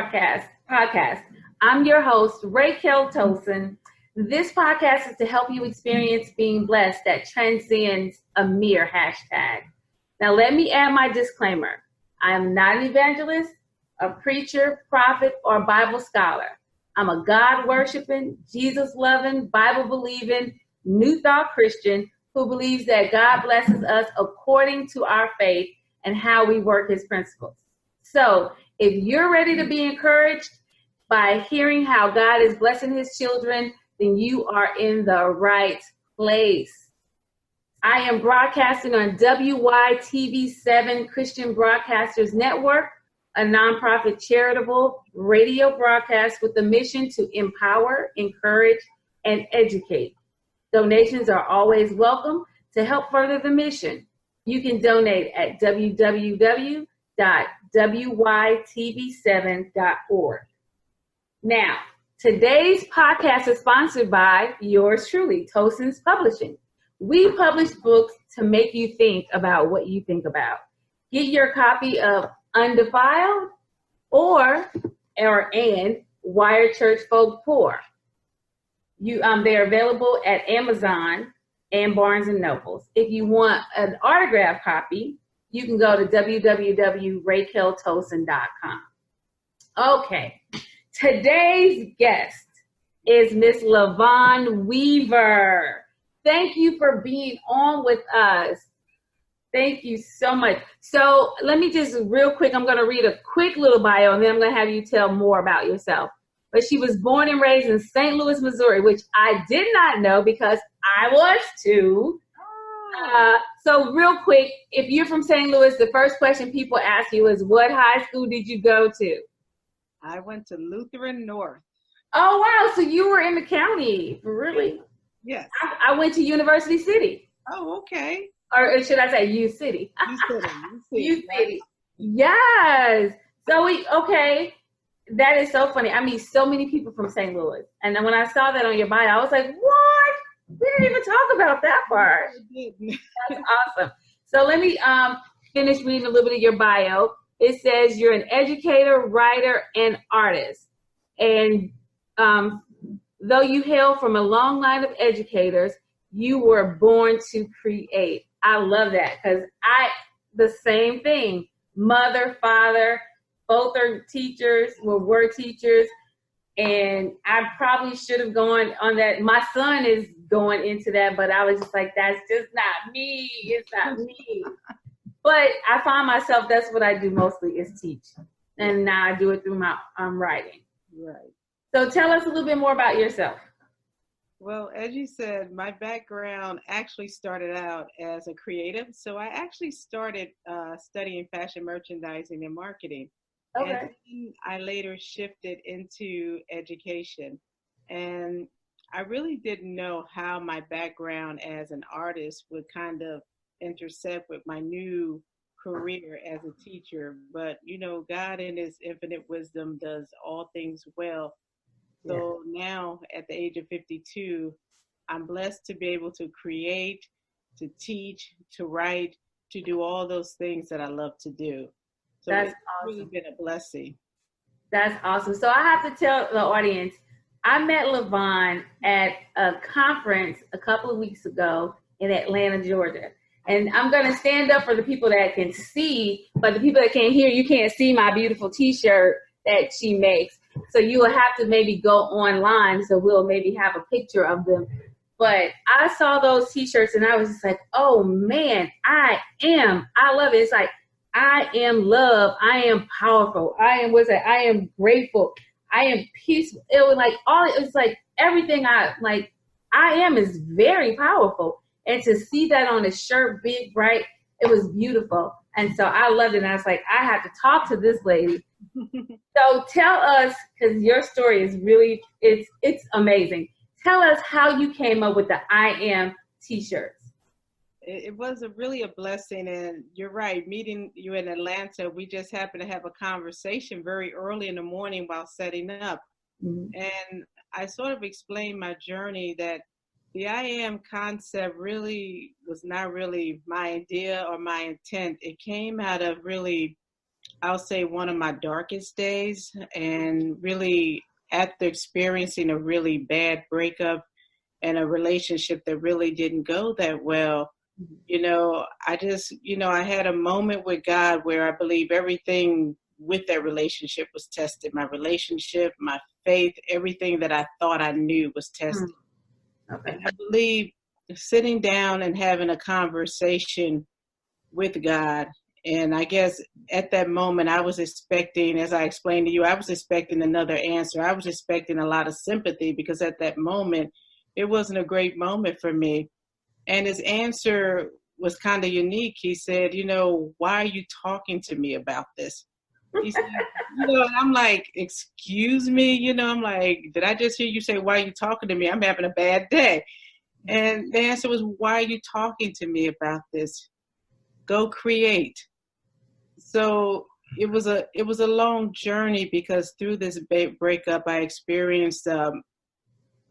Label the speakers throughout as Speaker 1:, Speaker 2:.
Speaker 1: podcast. I'm your host, Raykel Tolson. This podcast is to help you experience being blessed that transcends a mere hashtag. Now, let me add my disclaimer. I am not an evangelist, a preacher, prophet, or Bible scholar. I'm a God-worshiping, Jesus-loving, Bible-believing, New Thought Christian who believes that God blesses us according to our faith and how we work his principles. So, if you're ready to be encouraged by hearing how God is blessing his children, then you are in the right place. I am broadcasting on WYTV7 Christian Broadcasters Network, a nonprofit charitable radio broadcast with the mission to empower, encourage, and educate. Donations are always welcome to help further the mission. You can donate at www.wytv7.org. Now, today's podcast is sponsored by yours truly, Tolson's Publishing. We publish books to make you think about what you think about. Get your copy of Undefiled and Wired Church Folk Poor. They're available at Amazon and Barnes & Nobles. If you want an autographed copy, you can go to www.raykeltolson.com. Okay, today's guest is Miss Vonne Weaver. Thank you for being on with us. Thank you so much. So let me just real quick, I'm going to read a quick little bio, and then I'm going to have you tell more about yourself. But she was born and raised in St. Louis, Missouri, which I did not know because I was too. So real quick, if you're from St. Louis, the first question people ask you is, what high school did you go to?
Speaker 2: I went to Lutheran North.
Speaker 1: Oh, wow. So you were in the county, really?
Speaker 2: Yes.
Speaker 1: I went to University City.
Speaker 2: Oh, okay.
Speaker 1: Or should I say U City? U City. Yes. So okay. That is so funny. I meet so many people from St. Louis. And then when I saw that on your bio, I was like, what? We didn't even talk about that part. That's awesome. So let me finish reading a little bit of your bio. It says you're an educator, writer, and artist. And though you hail from a long line of educators, you were born to create. I love that because the same thing. Mother, father, both are teachers, were teachers, and I probably should have gone on that. My son is going into that, but I was just like, that's just not me. It's not me. But I find myself, that's what I do mostly is teach. And now I do it through my writing.
Speaker 2: Right.
Speaker 1: So tell us a little bit more about yourself.
Speaker 2: Well, as you said, my background actually started out as a creative. So I actually started studying fashion merchandising and marketing.
Speaker 1: Okay.
Speaker 2: And then I later shifted into education. And I really didn't know how my background as an artist would kind of intersect with my new career as a teacher. But, God in his infinite wisdom does all things well. So now at the age of 52, I'm blessed to be able to create, to teach, to write, to do all those things that I love to do. So
Speaker 1: That's
Speaker 2: it's
Speaker 1: awesome.
Speaker 2: really been a blessing.
Speaker 1: That's awesome. So I have to tell the audience, I met Vonne at a conference a couple of weeks ago in Atlanta, Georgia. And I'm going to stand up for the people that can see, but the people that can't hear, you can't see my beautiful T-shirt that she makes. So you will have to maybe go online, so we'll maybe have a picture of them. But I saw those T-shirts, and I was just like, oh, man, I love it. It's like, I am love. I am powerful. I am grateful. I am peaceful. It was like everything I am is very powerful. And to see that on a shirt, big, bright, it was beautiful. And so I loved it. And I was like, I have to talk to this lady. So tell us, because your story is really, it's amazing. Tell us how you came up with the I Am T-shirts.
Speaker 2: It was really a blessing, and you're right, meeting you in Atlanta, we just happened to have a conversation very early in the morning while setting up. Mm-hmm. And I sort of explained my journey that the I Am concept really was not really my idea or my intent. It came out of really I'll say one of my darkest days, and really after experiencing a really bad breakup and a relationship that really didn't go that well, I just, I had a moment with God where I believe everything with that relationship was tested. My relationship, my faith, everything that I thought I knew was tested.
Speaker 1: Okay.
Speaker 2: And I believe sitting down and having a conversation with God. And I guess at that moment, I was expecting, as I explained to you, I was expecting another answer. I was expecting a lot of sympathy because at that moment, it wasn't a great moment for me. And his answer was kind of unique. He said, why are you talking to me about this? He said, and I'm like, excuse me, I'm like, did I just hear you say, why are you talking to me? I'm having a bad day. And the answer was, why are you talking to me about this? Go create. So it was a long journey because through this breakup, I experienced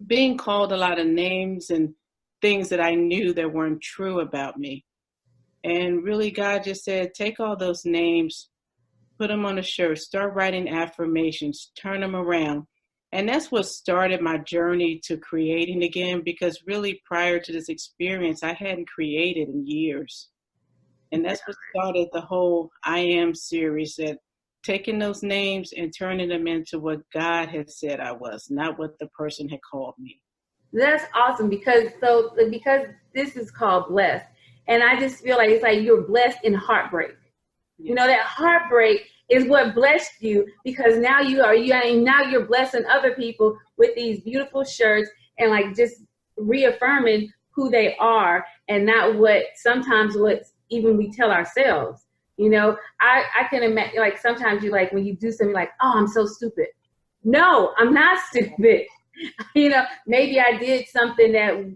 Speaker 2: being called a lot of names and things that I knew that weren't true about me. And really, God just said, take all those names, put them on a shirt, start writing affirmations, turn them around. And that's what started my journey to creating again, because really prior to this experience, I hadn't created in years. And that's what started the whole I Am series, that taking those names and turning them into what God had said I was, not what the person had called me.
Speaker 1: That's awesome because this is called blessed. And I just feel like it's like you're blessed in heartbreak. Yes. That heartbreak is what blessed you, because now you're blessing other people with these beautiful shirts and like just reaffirming who they are and not what even we tell ourselves. I can imagine, like, sometimes you, like, when you do something like, oh, I'm so stupid. No, I'm not stupid. Maybe I did something that,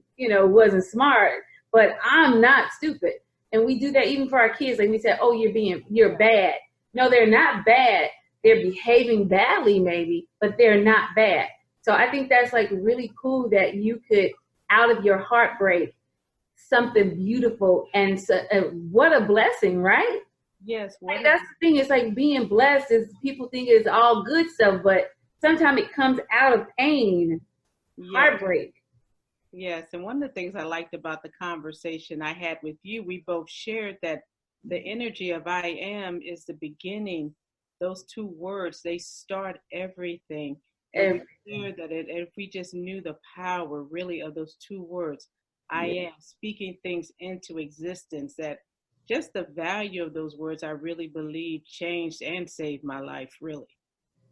Speaker 1: wasn't smart, but I'm not stupid. And we do that even for our kids. Like we say, oh, you're bad. No, they're not bad. They're behaving badly maybe, but they're not bad. So I think that's like really cool that you could, out of your heartbreak, something beautiful. And so, what a blessing, right?
Speaker 2: Yes.
Speaker 1: That's the thing. It's like being blessed is, people think it's all good stuff, but sometimes it comes out of pain, heartbreak.
Speaker 2: Yes. And one of the things I liked about the conversation I had with you, we both shared that the energy of I am is the beginning. Those two words, they start everything. And we shared that if we just knew the power really of those two words, I am, speaking things into existence, that just the value of those words, I really believe changed and saved my life, really.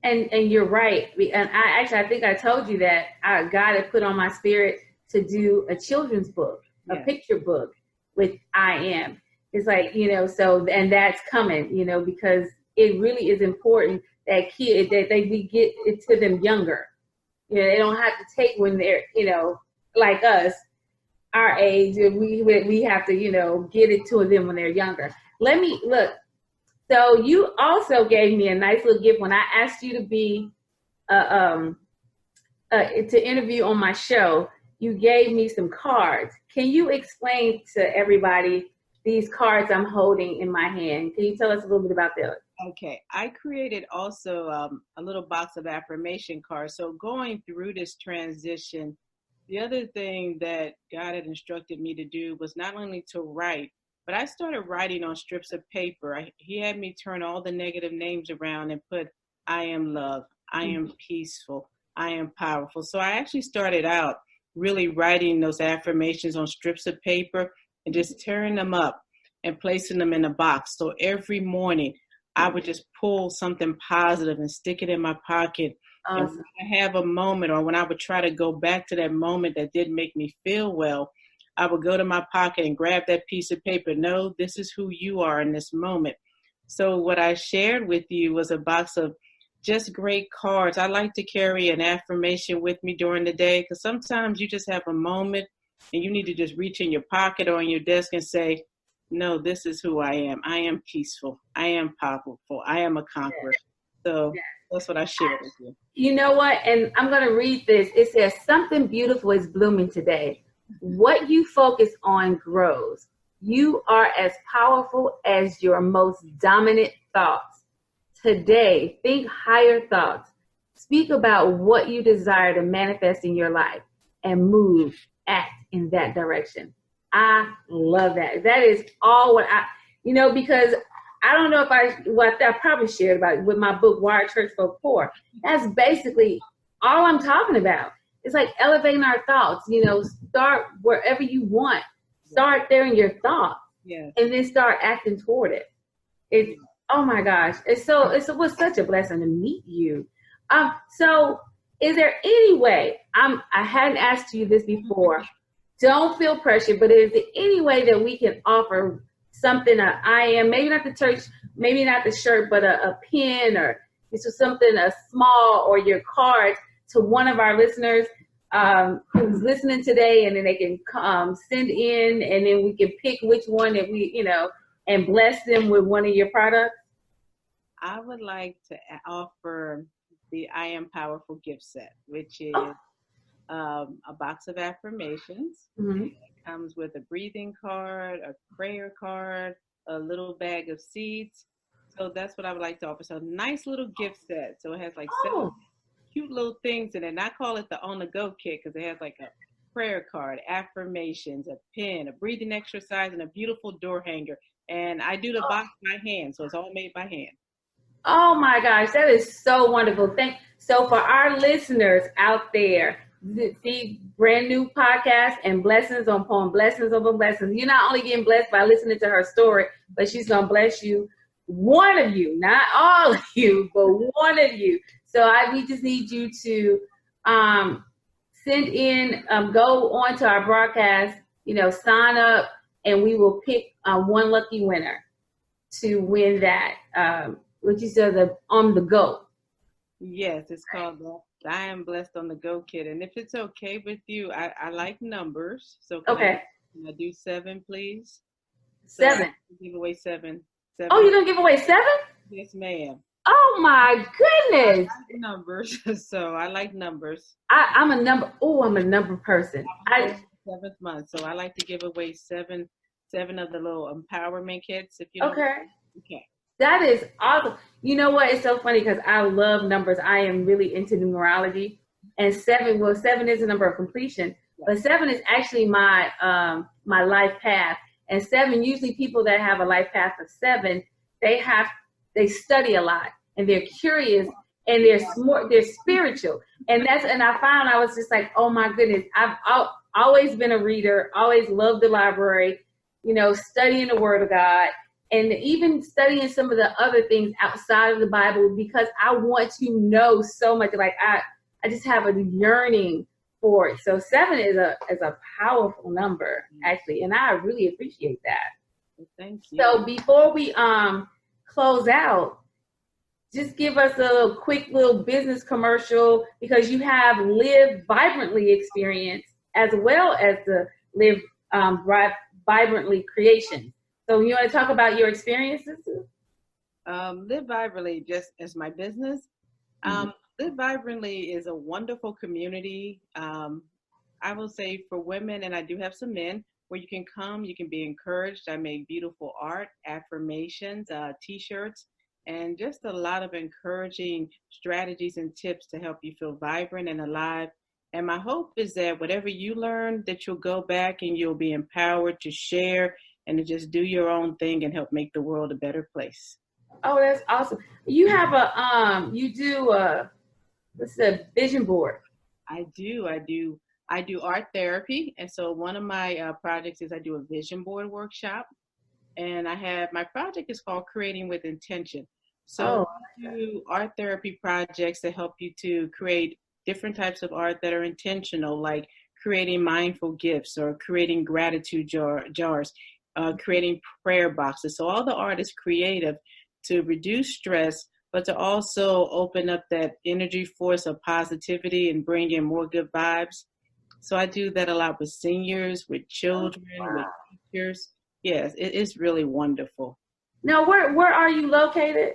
Speaker 1: And you're right. And I think I told you that God had put on my spirit to do a children's book, a picture book with I am. It's like, so, and that's coming, because it really is important that we get it to them younger. They don't have to take when they're, like us, our age, we have to, get it to them when they're younger. Let me look. So you also gave me a nice little gift when I asked you to be, to interview on my show. You gave me some cards. Can you explain to everybody these cards I'm holding in my hand? Can you tell us a little bit about that?
Speaker 2: Okay. I created also a little box of affirmation cards. So going through this transition, the other thing that God had instructed me to do was not only to write, but I started writing on strips of paper. He had me turn all the negative names around and put, I am love, I am peaceful, I am powerful. So I actually started out really writing those affirmations on strips of paper and just tearing them up and placing them in a box. So every morning I would just pull something positive and stick it in my pocket. Awesome. And when I have a moment, or when I would try to go back to that moment that didn't make me feel well, I would go to my pocket and grab that piece of paper. No, this is who you are in this moment. So what I shared with you was a box of just great cards. I like to carry an affirmation with me during the day, because sometimes you just have a moment and you need to just reach in your pocket or on your desk and say, no, this is who I am. I am peaceful. I am powerful. I am a conqueror. So that's what I shared with you.
Speaker 1: You know what? And I'm going to read this. It says, something beautiful is blooming today. What you focus on grows. You are as powerful as your most dominant thoughts. today. Think higher thoughts. Speak about what you desire to manifest in your life and move, act in that direction. I love that. That is all what because I don't know if I probably shared about it with my book, Wired Church for Poor. That's basically all I'm talking about. It's like elevating our thoughts, start wherever you want. Start there in your thoughts.
Speaker 2: Yes.
Speaker 1: And then start acting toward it. It's, oh my gosh. It was such a blessing to meet you. So is there any way, I hadn't asked you this before, don't feel pressure, but is there any way that we can offer something, maybe not the church, maybe not the shirt, but a pin or something, a small, or your card to one of our listeners who's listening today, and then they can send in, and then we can pick which one that we, and bless them with one of your products?
Speaker 2: I would like to offer the I Am Powerful gift set, which is a box of affirmations.
Speaker 1: Mm-hmm.
Speaker 2: It comes with a breathing card, a prayer card, a little bag of seeds. So that's what I would like to offer. So nice little gift set. So it has like 7 cute little things in it. And I call it the on-the-go kit because it has like a prayer card, affirmations, a pen, a breathing exercise, and a beautiful door hanger. And I do the box by hand, so it's all made by hand.
Speaker 1: Oh my gosh, that is so wonderful. So for our listeners out there, the brand new podcast and blessings on blessings over blessings. You're not only getting blessed by listening to her story, but she's gonna bless you. One of you, not all of you, but one of you. So we just need you to send in, go on to our broadcast, sign up, and we will pick one lucky winner to win that. Which you said, the on the go.
Speaker 2: Yes, it's called the I Am Blessed on the Go kit. And if it's okay with you, I like numbers. So can I do 7, please?
Speaker 1: 7.
Speaker 2: Give away 7.
Speaker 1: Oh, you're gonna give away 7?
Speaker 2: Yes, ma'am.
Speaker 1: Oh my goodness.
Speaker 2: I like numbers, so I like numbers.
Speaker 1: I'm a number person.
Speaker 2: 7th month, so I like to give away 7 of the little empowerment kits. If you
Speaker 1: okay.
Speaker 2: Okay.
Speaker 1: That is awesome. You know what? It's so funny because I love numbers. I am really into numerology. And 7 is a number of completion, but 7 is actually my my life path. And 7, usually people that have a life path of 7, they study a lot, and they're curious, and they're spiritual. And I found I was just like, oh my goodness, I've always been a reader, always loved the library, studying the Word of God. And even studying some of the other things outside of the Bible, because I want to know so much. Like I just have a yearning for it. So 7 is a powerful number, actually, and I really appreciate that.
Speaker 2: Thank you.
Speaker 1: So before we close out, just give us a quick little business commercial, because you have Live Vibrantly experience as well as the Live Vibrantly creation. So you want to talk about your experiences?
Speaker 2: Live Vibrantly, just as my business. Live Vibrantly is a wonderful community. I will say for women, and I do have some men, where you can come, you can be encouraged. I make beautiful art, affirmations, t-shirts, and just a lot of encouraging strategies and tips to help you feel vibrant and alive. And my hope is that whatever you learn, that you'll go back and you'll be empowered to share and to just do your own thing and help make the world a better place.
Speaker 1: Oh, that's awesome. You have what's the vision board?
Speaker 2: I do art therapy. And so one of my projects is I do a vision board workshop. And my project is called Creating with Intention. So I do art therapy projects that help you to create different types of art that are intentional, like creating mindful gifts or creating gratitude jars. Creating prayer boxes. So all the art is creative to reduce stress, but to also open up that energy force of positivity and bring in more good vibes. So I do that a lot with seniors, with children, with teachers. Yes, it is really wonderful.
Speaker 1: Now, where are you located?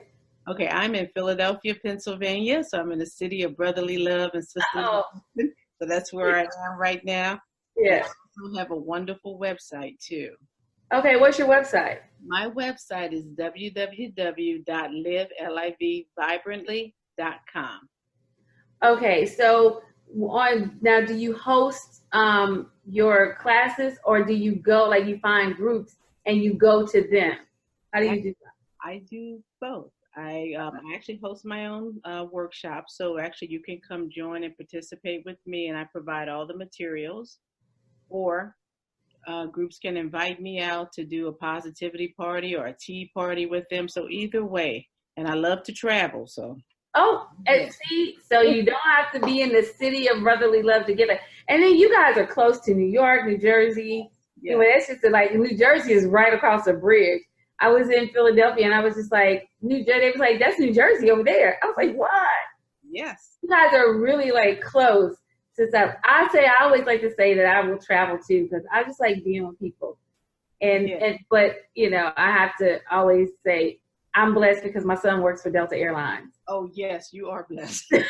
Speaker 2: Okay, I'm in Philadelphia, Pennsylvania. So I'm in the city of brotherly love and sisterly. So that's where I am right now.
Speaker 1: Yes.
Speaker 2: We have a wonderful website too.
Speaker 1: Okay, what's your website?
Speaker 2: My website is www.livelivvibrantly.com.
Speaker 1: Okay, so on now, do you host your classes, or do you go like you find groups and you go to them? How do you do that?
Speaker 2: I do both. I actually host my own workshop, so actually you can come join and participate with me, and I provide all the materials. Or groups can invite me out to do a positivity party or a tea party with them. So either way, and I love to travel, so
Speaker 1: Oh, and
Speaker 2: yeah.
Speaker 1: see, so you don't have to be in the city of brotherly love to get it. And then you guys are close to New York, New Jersey. You know,
Speaker 2: Yes,
Speaker 1: that's just like New Jersey is right across the bridge. I was in Philadelphia and I was just like, New Jersey. They was like, that's New Jersey over there. I was like, what?
Speaker 2: yes,
Speaker 1: You guys are really like close to stuff. I always like to say that I will travel too because I just like being with people.
Speaker 2: yeah.
Speaker 1: But you know, I have to always say I'm blessed because my son works for Delta Airlines.
Speaker 2: Oh yes, you are blessed. Yes,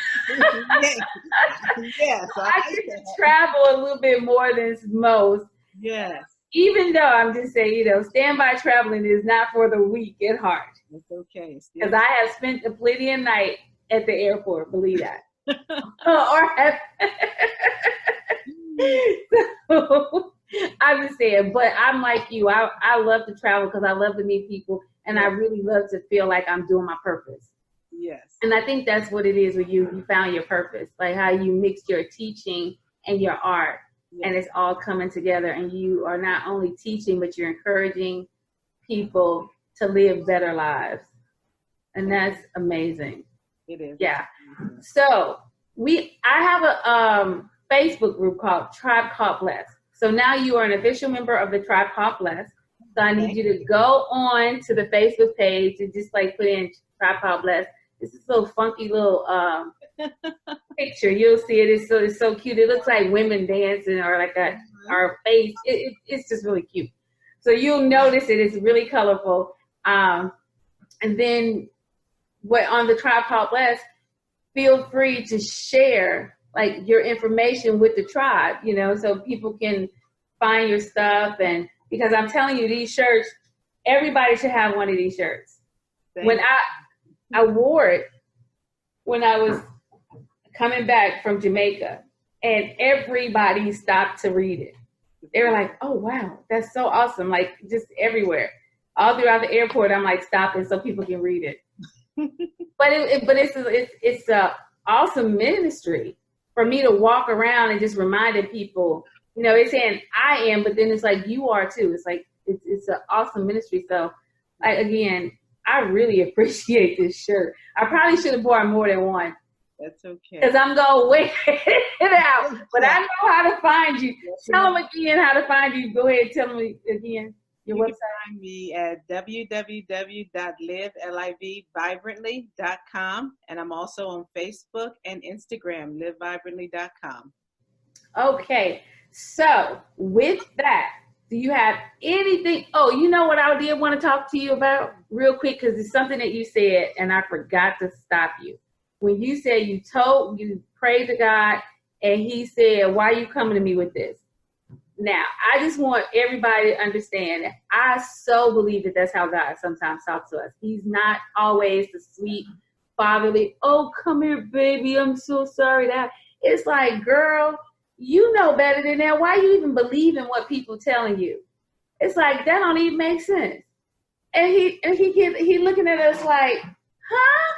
Speaker 2: yes, I
Speaker 1: I
Speaker 2: like
Speaker 1: get to
Speaker 2: that.
Speaker 1: travel a little bit more than most,
Speaker 2: Yes,
Speaker 1: even though I'm just saying, you know, standby traveling is not for the weak at heart.
Speaker 2: it's okay.
Speaker 1: Because
Speaker 2: Still,
Speaker 1: I have spent a plenty of night at the airport, believe that. Or have so, I'm just saying, but I'm like you. I love to travel because I love to meet people and I
Speaker 2: yes,
Speaker 1: really love to feel like I'm doing my purpose.
Speaker 2: yes,
Speaker 1: And I think that's what it is with you. You found your purpose, like how you mixed your teaching and your art, and
Speaker 2: yes.
Speaker 1: it's all coming together. And you are not only teaching, but you're encouraging people to live better lives, and that's amazing.
Speaker 2: It is. It's
Speaker 1: Yeah.
Speaker 2: amazing.
Speaker 1: So I have a Facebook group called Tribe Called Blessed. So now you are an official member of the Tribe Called Blessed. So I need
Speaker 2: Thank
Speaker 1: you to go on to the Facebook page and just like put in Tribe Called Blessed. It's this little funky little picture. You'll see it. It's so cute. It looks like women dancing or like our face. It's just really cute. So you'll notice it. It's really colorful. And then what on the Tribe Called Blessed, feel free to share like your information with the tribe, you know, so people can find your stuff. And because I'm telling you, these shirts, everybody should have one of these shirts. When I wore it when I was coming back from Jamaica, and everybody stopped to read it. They were like, "Oh wow, that's so awesome!" Like just everywhere, all throughout the airport, I'm like stopping so people can read it. But it's a awesome ministry for me to walk around and just reminding people, you know, it's saying I am, but then it's like you are too. It's like it's an awesome ministry. So again, I really appreciate this shirt. I probably should have bought more than one.
Speaker 2: That's okay.
Speaker 1: Because I'm going to wear it out. But I know how to find you. Tell them again how to find you. Go ahead. Tell them again your website.
Speaker 2: You can find me at www.livelivvibrantly.com. And I'm also on Facebook and Instagram, livevibrantly.com.
Speaker 1: Okay. So with that, do you have anything? Oh, you know what I did want to talk to you about real quick because it's something that you said and I forgot to stop you. When you said you prayed to God and he said, why are you coming to me with this? Now, I just want everybody to understand that I so believe that that's how God sometimes talks to us. He's not always the sweet, fatherly, oh, come here, baby, I'm so sorry that. It's like, girl, you know better than that. Why you even believe in what people telling you? It's like, that don't even make sense. And he looking at us like, huh?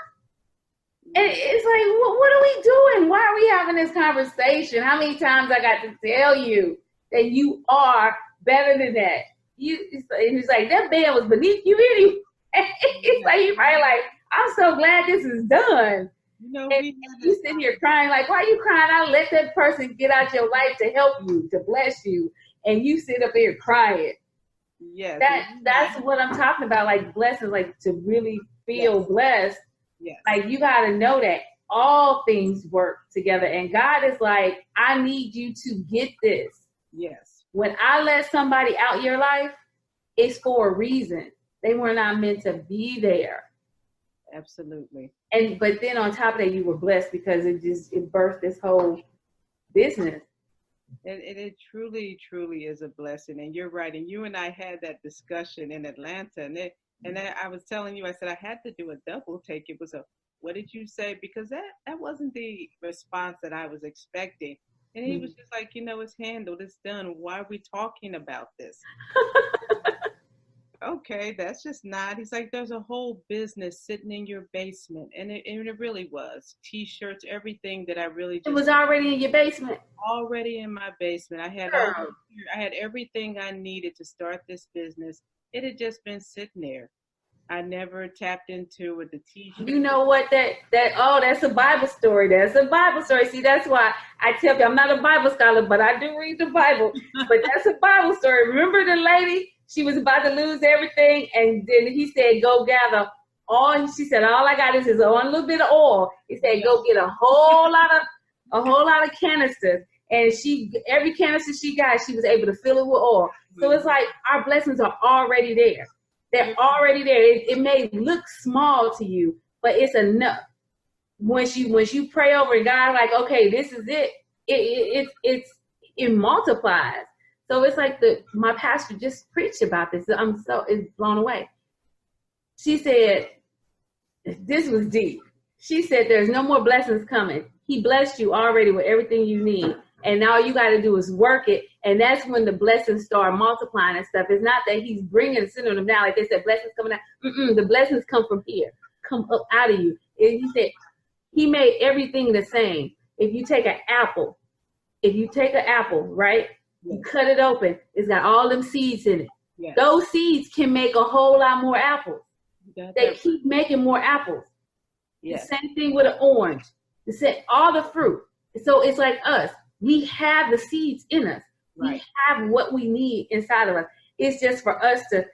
Speaker 1: And it's like, what are we doing? Why are we having this conversation? How many times I got to tell you that you are better than that? He's like, that man was beneath you anyway. It's like, you probably like, I'm so glad this is done.
Speaker 2: You know,
Speaker 1: and you sitting here crying, like, why are you crying? I let that person get out your life to help you, to bless you. And you sit up here crying.
Speaker 2: Yes.
Speaker 1: That's what I'm talking about, like blessings, like to really feel blessed.
Speaker 2: Yes.
Speaker 1: Like you got to know that all things work together. And God is like, I need you to get this.
Speaker 2: Yes.
Speaker 1: When I let somebody out your life, it's for a reason. They were not meant to be there.
Speaker 2: Absolutely.
Speaker 1: But then on top of that, you were blessed because it birthed this whole business.
Speaker 2: It truly, truly is a blessing. And you're right. And you and I had that discussion in Atlanta. I was telling you, I said I had to do a double take. It was a, what did you say? Because that wasn't the response that I was expecting. And he was just like, it's handled, it's done. Why are we talking about this? Okay, that's just not. He's like, there's a whole business sitting in your basement. And it really was. T-shirts, everything that I really
Speaker 1: It
Speaker 2: just
Speaker 1: was already in your basement.
Speaker 2: already in my basement.
Speaker 1: Girl.
Speaker 2: I had everything I needed to start this business. It had just been sitting there. I never tapped into it. The T-shirt.
Speaker 1: You know what? That's a Bible story. That's a Bible story. See, that's why I tell you, I'm not a Bible scholar, but I do read the Bible. But that's a Bible story. Remember the lady? She was about to lose everything, and then he said, "Go gather all." She said, "All I got is one little bit of oil." He said, "Go get a whole lot of canisters." And every canister she got, she was able to fill it with oil. So it's like our blessings are already there. They're already there. It may look small to you, but it's enough. Once you pray over it, God, like, okay, this is it. It multiplies. So it's like my pastor just preached about this. It's blown away. She said, this was deep. She said, there's no more blessings coming. He blessed you already with everything you need. And now all you got to do is work it. And that's when the blessings start multiplying and stuff. It's not that he's bringing and sending them down. Like they said, blessings coming out. The blessings come from here, come up out of you. And he said, he made everything the same. If you take an apple, right? You cut it open. It's got all them seeds in it. Yes. Those seeds can make a whole lot more apples. They keep making more apples. Yes. The same thing with an orange. All the fruit. So it's like us. We have the seeds in us. Right. We have what we need inside of us. It's just for us to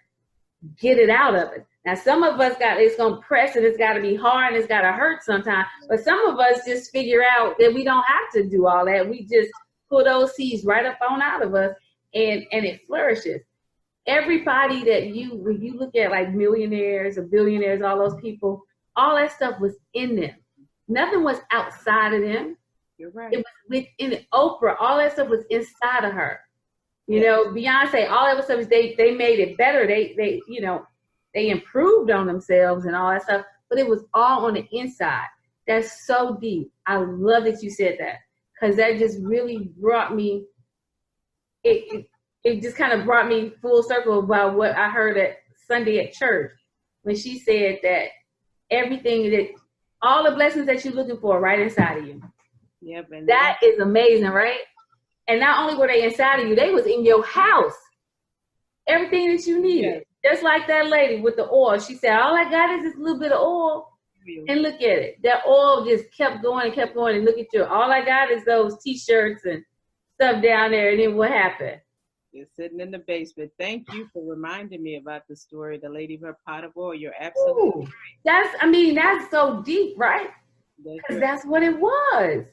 Speaker 1: get it out of it. Now, some of us it's going to press and it's got to be hard and it's got to hurt sometimes. But some of us just figure out that we don't have to do all that. We just pull those seeds right up on out of us and it flourishes. Everybody when you look at like millionaires or billionaires, all those people, all that stuff was in them. Nothing was outside of them.
Speaker 2: You're right.
Speaker 1: It was within it. Oprah, all that stuff was inside of her. You know, Beyonce, all that stuff, they made it better. They improved on themselves and all that stuff, but it was all on the inside. That's so deep. I love that you said that, because that just really brought me, it just kind of brought me full circle about what I heard at Sunday at church when she said that all the blessings that you're looking for are right inside of you.
Speaker 2: Yep, and
Speaker 1: that is amazing, right? And not only were they inside of you, they was in your house. Everything that you needed. Yeah. Just like that lady with the oil. She said, all I got is this little bit of oil. And look at it. That oil just kept going and kept going. And look at you. All I got is those T-shirts and stuff down there. And then what happened?
Speaker 2: You're sitting in the basement. Thank you for reminding me about the story, the lady with her pot of oil. You're absolutely right.
Speaker 1: That's so deep, right? Because that's what it was.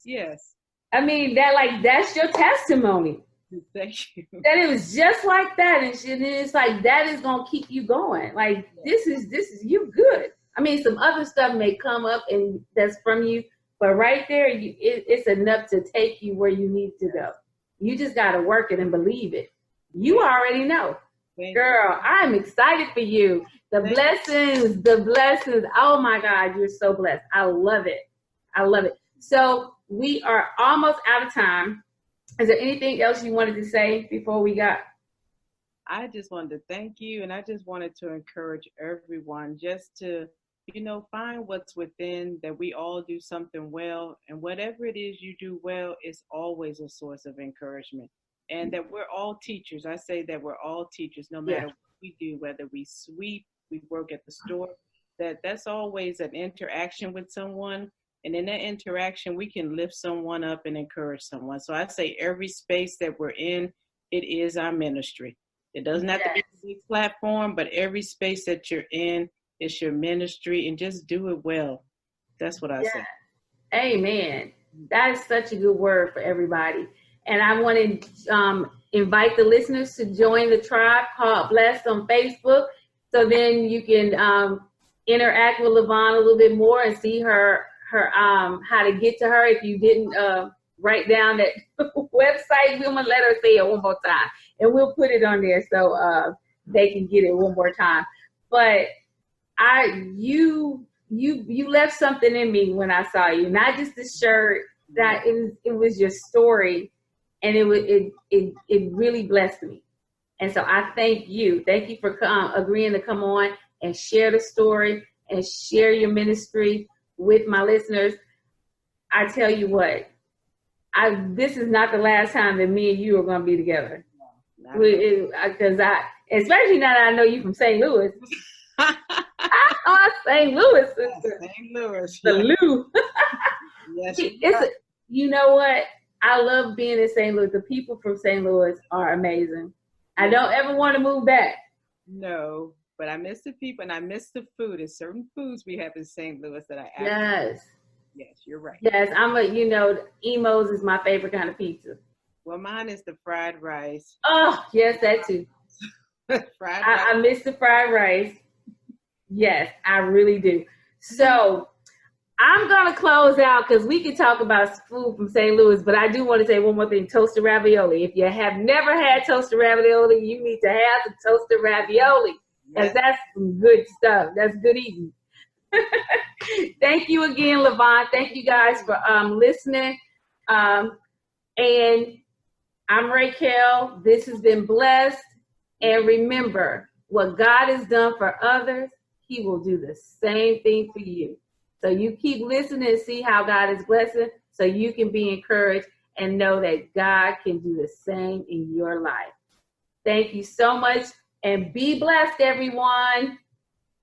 Speaker 2: Yes.
Speaker 1: I mean, that's your testimony.
Speaker 2: Thank you.
Speaker 1: That it was just like that, and it's like that is gonna keep you going. Like this is you good. I mean, some other stuff may come up and that's from you, but right there, it's enough to take you where you need to go. You just gotta work it and believe it. You already know, girl. I'm excited for you. The blessings. Oh my God, you're so blessed. I love it. So we are almost out of time. Is there anything else you wanted to say before we got?
Speaker 2: I just wanted to thank you, and I just wanted to encourage everyone just to, find what's within, that we all do something well, and whatever it is you do well is always a source of encouragement, and that we're all teachers. I say that we're all teachers, no matter what we do, whether we sweep, we work at the store, that's always an interaction with someone. And in that interaction, we can lift someone up and encourage someone. So I say every space that we're in, it is our ministry. It doesn't have to be a big platform, but every space that you're in, it's your ministry, and just do it well. That's what I say.
Speaker 1: Amen. That is such a good word for everybody. And I want to invite the listeners to join the tribe called Blessed on Facebook. So then you can interact with LaVonne a little bit more and see her how to get to her if you didn't write down that website. We're gonna let her say it one more time, and we'll put it on there so they can get it one more time. But you left something in me when I saw you, not just the shirt. That it was your story, and it really blessed me. And so I thank you. Thank you for agreeing to come on and share the story and share your ministry with my listeners. I tell you what, this is not the last time that me and you are going to be together. Because especially now that I know you from St. Louis. St. Louis.
Speaker 2: St. Louis.
Speaker 1: The Lou.
Speaker 2: Yes.
Speaker 1: You know what? I love being in St. Louis. The people from St. Louis are amazing. I don't ever want to move back.
Speaker 2: No, but I miss the people and I miss the food. There's certain foods we have in St. Louis that I
Speaker 1: Yes.
Speaker 2: Yes, you're right.
Speaker 1: Yes, Emo's is my favorite kind of pizza.
Speaker 2: Well, mine is the fried rice.
Speaker 1: Oh, yes, that too.
Speaker 2: Fried rice.
Speaker 1: I miss the fried rice. Yes, I really do. So I'm going to close out because we could talk about food from St. Louis, but I do want to say one more thing, toasted ravioli. If you have never had toasted ravioli, you need to have the toasted ravioli because that's some good stuff. That's good eating. Thank you again, Vonne. Thank you guys for listening. And I'm Raykel. This has been blessed. And remember, what God has done for others, he will do the same thing for you. So you keep listening and see how God is blessing so you can be encouraged and know that God can do the same in your life. Thank you so much and be blessed, everyone.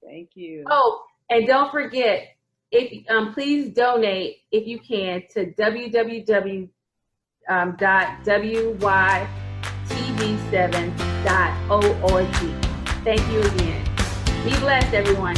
Speaker 2: Thank you.
Speaker 1: Oh, and don't forget, if please donate if you can to www.wytv7.org. Thank you again. Be blessed, everyone.